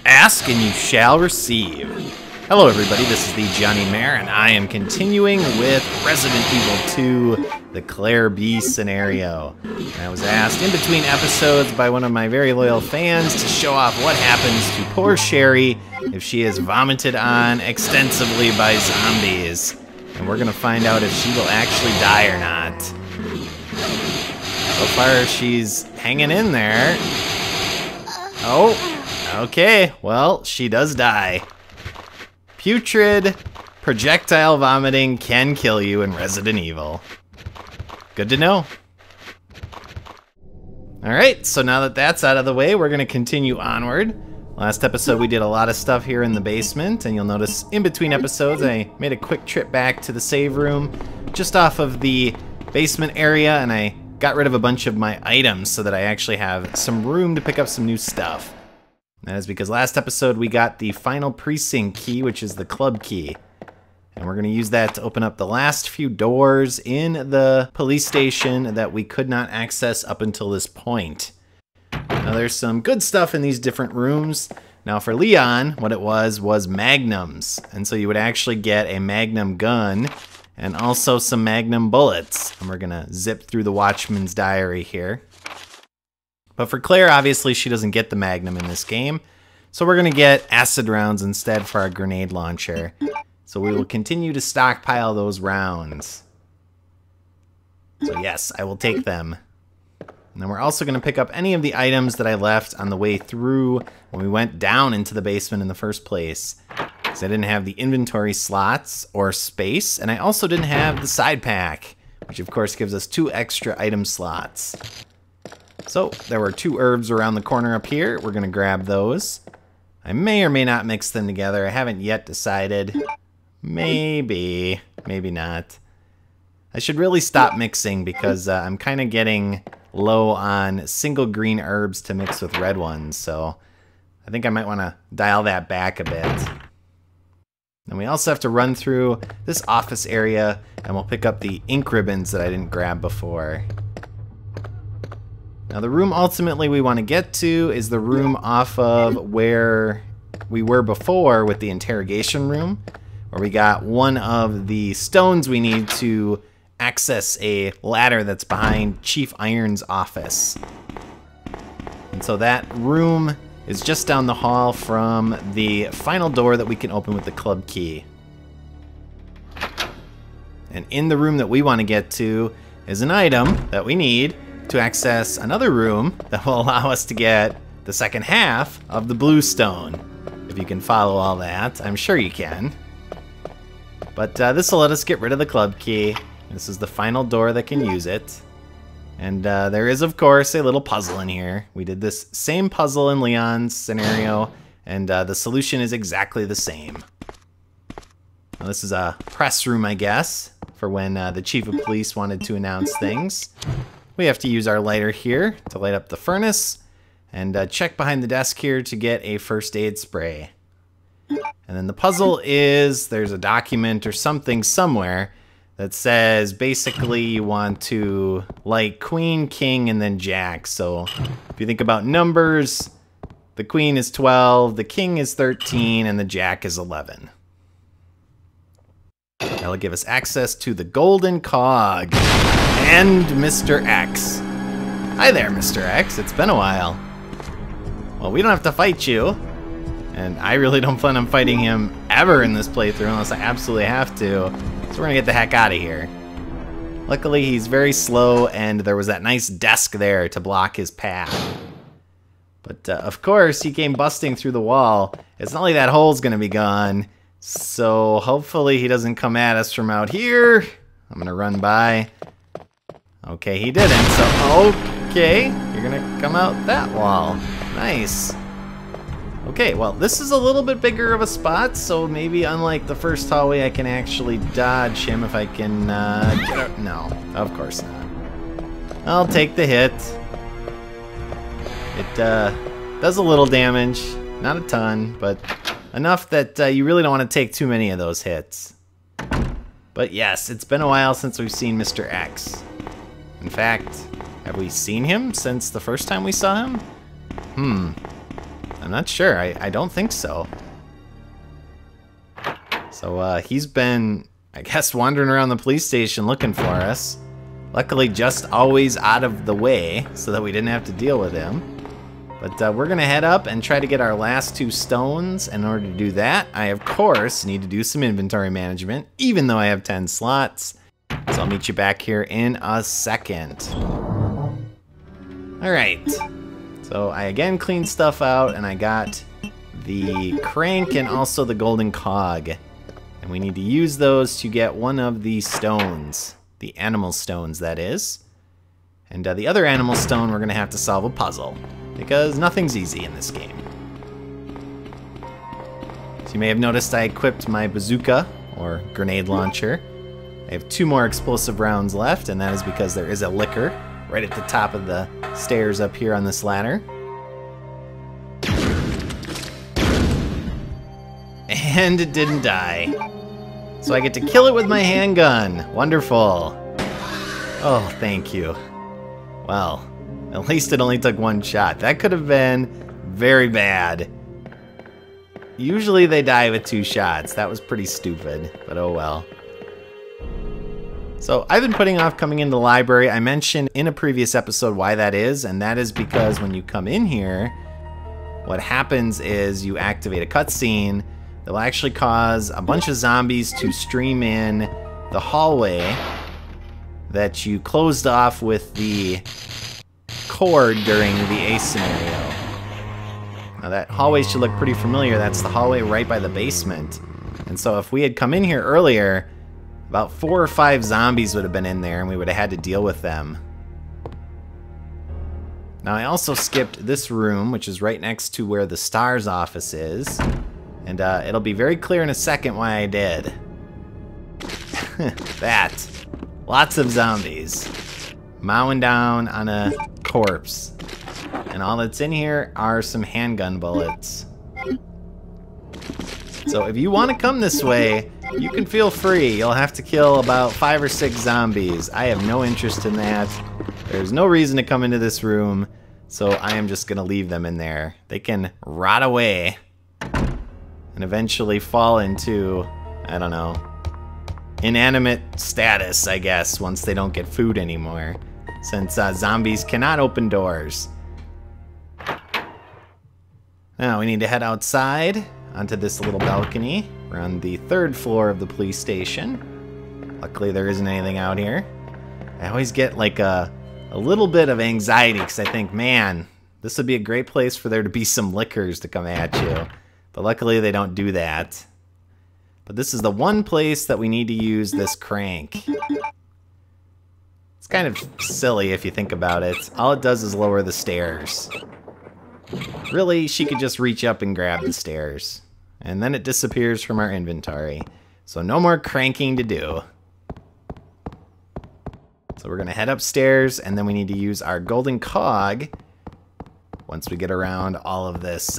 Ask and you shall receive. Hello everybody, this is thejonnymar, and I am continuing with Resident Evil 2, the Claire B scenario. And I was asked in between episodes by one of my very loyal fans to show off what happens to poor Sherry if she is vomited on extensively by zombies. And we're gonna find out if she will actually die or not. So far she's hanging in there. Oh. Okay, well, she does die. Putrid projectile vomiting can kill you in Resident Evil. Good to know. Alright, so now that that's out of the way, we're going to continue onward. Last episode we did a lot of stuff here in the basement, and you'll notice in between episodes I made a quick trip back to the save room just off of the basement area, and I got rid of a bunch of my items so that I actually have some room to pick up some new stuff. That is because last episode we got the final precinct key, which is the club key. And we're going to use that to open up the last few doors in the police station that we could not access up until this point. Now there's some good stuff in these different rooms. Now for Leon, what it was magnums. And so you would actually get a magnum gun and also some magnum bullets. And we're going to zip through the Watchman's Diary here. But for Claire, obviously, she doesn't get the Magnum in this game. So we're going to get acid rounds instead for our grenade launcher. So we will continue to stockpile those rounds. So yes, I will take them. And then we're also going to pick up any of the items that I left on the way through when we went down into the basement in the first place. Because I didn't have the inventory slots or space. And I also didn't have the side pack, which of course gives us 2 extra item slots. So, there were 2 herbs around the corner up here. We're going to grab those. I may or may not mix them together. I haven't yet decided. Maybe. Maybe not. I should really stop mixing because I'm kind of getting low on single green herbs to mix with red ones. So, I think I might want to dial that back a bit. And we also have to run through this office area and we'll pick up the ink ribbons that I didn't grab before. Now the room ultimately we want to get to is the room off of where we were before with the interrogation room, where we got one of the stones we need to access a ladder that's behind Chief Iron's office. And so that room is just down the hall from the final door that we can open with the club key. And in the room that we want to get to is an item that we need to access another room that will allow us to get the second half of the blue stone. If you can follow all that, I'm sure you can. But this will let us get rid of the club key. This is the final door that can use it. And there is, of course, a little puzzle in here. We did this same puzzle in Leon's scenario, and the solution is exactly the same. Now, this is a press room, I guess, for when the chief of police wanted to announce things. We have to use our lighter here to light up the furnace and check behind the desk here to get a first aid spray. And then the puzzle is there's a document or something somewhere that says basically you want to light Queen, King, and then Jack. So if you think about numbers, the Queen is 12, the King is 13, and the Jack is 11. That'll give us access to the Golden Cog and Mr. X. Hi there, Mr. X. It's been a while. Well, we don't have to fight you. And I really don't plan on fighting him ever in this playthrough unless I absolutely have to. So we're gonna get the heck out of here. Luckily, he's very slow and there was that nice desk there to block his path. But of course, he came busting through the wall. It's not like that hole's gonna be gone. So hopefully he doesn't come at us from out here. I'm gonna run by. Okay, he didn't, so okay, you're gonna come out that wall. Nice. Okay, well, this is a little bit bigger of a spot, so maybe unlike the first hallway, I can actually dodge him if I can get out. No, of course not. I'll take the hit. It does a little damage. Not a ton, but enough that you really don't want to take too many of those hits. But yes, it's been a while since we've seen Mr. X. In fact, have we seen him since the first time we saw him? I'm not sure. I don't think so. So he's been, I guess, wandering around the police station looking for us. Luckily, just always out of the way so that we didn't have to deal with him. But we're going to head up and try to get our last 2 stones. In order to do that, I, of course, need to do some inventory management, even though I have 10 slots. So I'll meet you back here in a second. Alright. So I again cleaned stuff out, and I got the crank and also the golden cog. And we need to use those to get one of the stones. The animal stones, that is. And the other animal stone, we're going to have to solve a puzzle. Because nothing's easy in this game. So you may have noticed I equipped my bazooka, or grenade launcher. I have 2 more explosive rounds left, and that is because there is a licker right at the top of the stairs up here on this ladder. And it didn't die. So I get to kill it with my handgun. Wonderful. Oh, thank you. Well, at least it only took 1 shot. That could have been very bad. Usually they die with 2 shots. That was pretty stupid, but oh well. So I've been putting off coming into the library. I mentioned in a previous episode why that is, and that is because when you come in here, what happens is you activate a cutscene that will actually cause a bunch of zombies to stream in the hallway that you closed off with the cord during the Ace scenario. Now that hallway should look pretty familiar. That's the hallway right by the basement. And so if we had come in here earlier, about 4 or 5 zombies would have been in there and we would have had to deal with them. Now I also skipped this room, which is right next to where the STARS office is. And it'll be very clear in a second why I did. That. Lots of zombies. Mowing down on a corpse. And all that's in here are some handgun bullets. So if you want to come this way, you can feel free. You'll have to kill about 5 or 6 zombies. I have no interest in that. There's no reason to come into this room, so I am just going to leave them in there. They can rot away and eventually fall into, I don't know, inanimate status, I guess, once they don't get food anymore. Since zombies cannot open doors. Now we need to head outside onto this little balcony. We're on the 3rd floor of the police station. Luckily there isn't anything out here. I always get like a little bit of anxiety because I think, man, this would be a great place for there to be some lickers to come at you. But luckily they don't do that. But this is the one place that we need to use this crank. It's kind of silly if you think about it. All it does is lower the stairs. Really, she could just reach up and grab the stairs. And then it disappears from our inventory. So no more cranking to do. So we're going to head upstairs, and then we need to use our golden cog once we get around all of this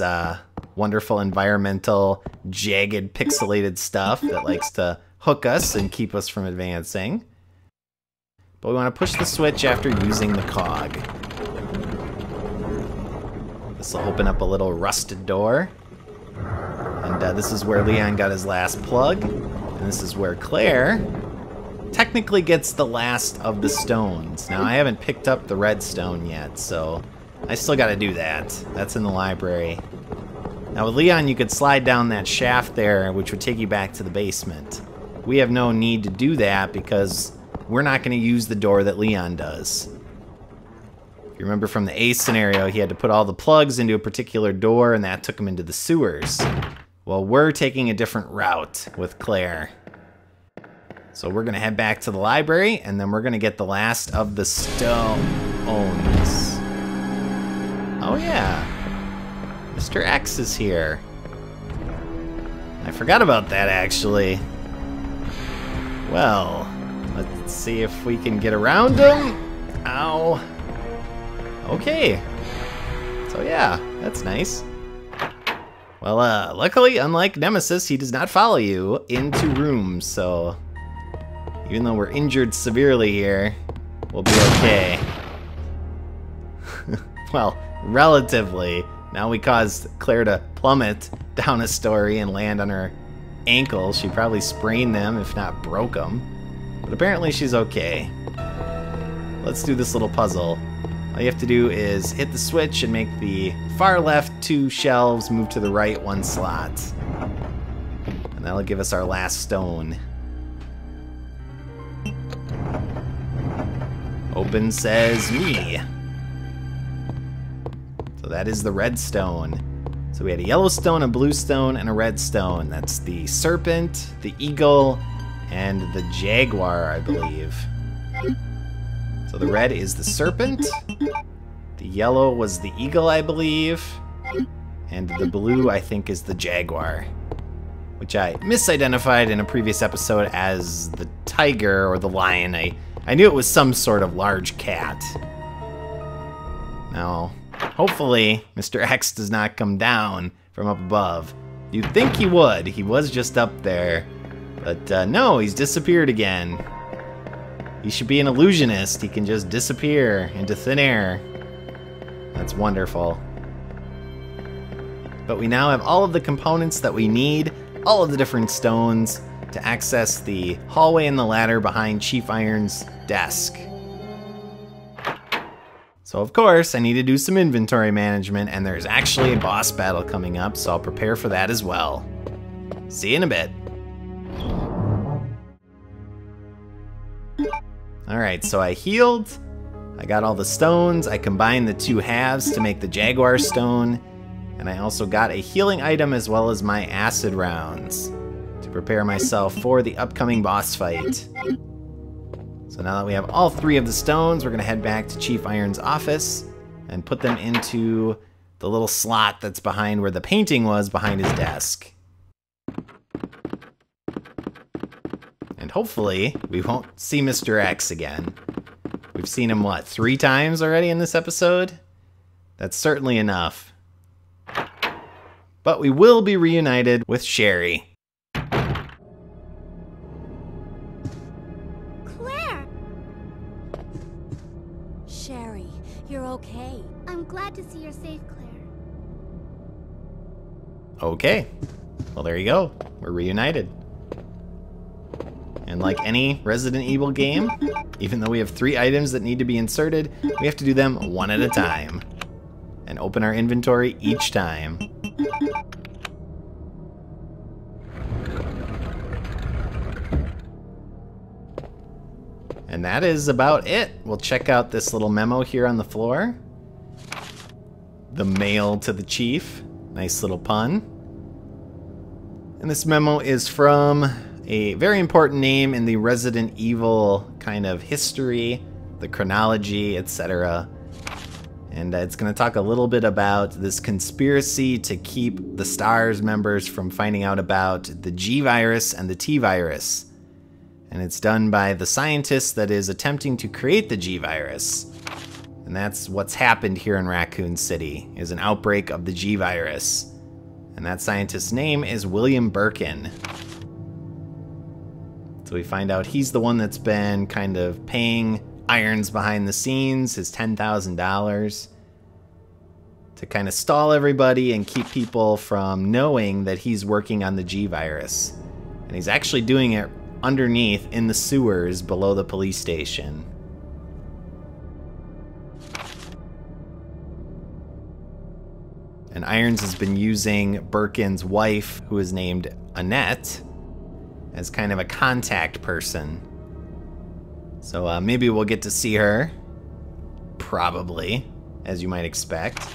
wonderful environmental, jagged, pixelated stuff that likes to hook us and keep us from advancing. But we want to push the switch after using the cog. This will open up a little rusted door. And this is where Leon got his last plug. And this is where Claire technically gets the last of the stones. Now, I haven't picked up the red stone yet, so I still got to do that. That's in the library. Now, with Leon, you could slide down that shaft there, which would take you back to the basement. We have no need to do that because we're not going to use the door that Leon does. If you remember from the Ace scenario, he had to put all the plugs into a particular door, and that took him into the sewers. Well, we're taking a different route with Claire. So we're going to head back to the library, and then we're going to get the last of the stones. Oh yeah, Mr. X is here. I forgot about that, actually. Well, let's see if we can get around him. Ow. Okay. So yeah, that's nice. Well, luckily, unlike Nemesis, he does not follow you into rooms, so even though we're injured severely here, we'll be okay. Well, relatively. Now we caused Claire to plummet down a story and land on her ankles. She probably sprained them, if not broke them. But apparently she's okay. Let's do this little puzzle. All you have to do is hit the switch and make the far left 2 shelves move to the right 1 slot. And that'll give us our last stone. Open says me. So that is the red stone. So we had a yellow stone, a blue stone, and a red stone. That's the serpent, the eagle, and the jaguar, I believe. So the red is the serpent, the yellow was the eagle, I believe, and the blue, I think, is the jaguar, which I misidentified in a previous episode as the tiger or the lion. I knew it was some sort of large cat. Now, hopefully, Mr. X does not come down from up above. You'd think he would. He was just up there. But no, he's disappeared again. He should be an illusionist. He can just disappear into thin air. That's wonderful. But we now have all of the components that we need, all of the different stones, to access the hallway and the ladder behind Chief Iron's desk. So of course, I need to do some inventory management, and there's actually a boss battle coming up, so I'll prepare for that as well. See you in a bit. Alright, so I healed, I got all the stones, I combined the 2 halves to make the Jaguar stone, and I also got a healing item as well as my acid rounds to prepare myself for the upcoming boss fight. So now that we have all 3 of the stones, we're going to head back to Chief Iron's office and put them into the little slot that's behind where the painting was behind his desk. And hopefully, we won't see Mr. X again. We've seen him, what, 3 times already in this episode? That's certainly enough. But we will be reunited with Sherry. Claire! Sherry, you're okay. I'm glad to see you're safe, Claire. Okay. Well, there you go. We're reunited. And like any Resident Evil game, even though we have 3 items that need to be inserted, we have to do them 1 at a time. And open our inventory each time. And that is about it. We'll check out this little memo here on the floor. The mail to the chief. Nice little pun. And this memo is from a very important name in the Resident Evil kind of history, the chronology, etc. And it's going to talk a little bit about this conspiracy to keep the STARS members from finding out about the G virus and the T virus. And it's done by the scientist that is attempting to create the G virus. And that's what's happened here in Raccoon City, is an outbreak of the G virus. And that scientist's name is William Birkin. So we find out he's the one that's been kind of paying Irons behind the scenes, his $10,000, to kind of stall everybody and keep people from knowing that he's working on the G virus. And he's actually doing it underneath in the sewers below the police station. And Irons has been using Birkin's wife, who is named Annette, as kind of a contact person. So maybe we'll get to see her. Probably, as you might expect.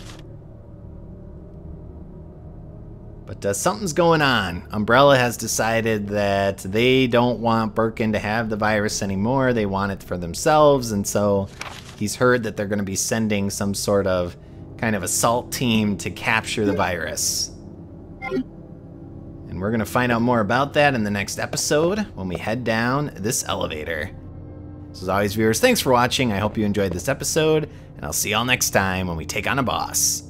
But something's going on. Umbrella has decided that they don't want Birkin to have the virus anymore. They want it for themselves, and so he's heard that they're going to be sending some sort of kind of assault team to capture the virus. And we're going to find out more about that in the next episode when we head down this elevator. So as always, viewers, thanks for watching. I hope you enjoyed this episode, and I'll see y'all next time when we take on a boss.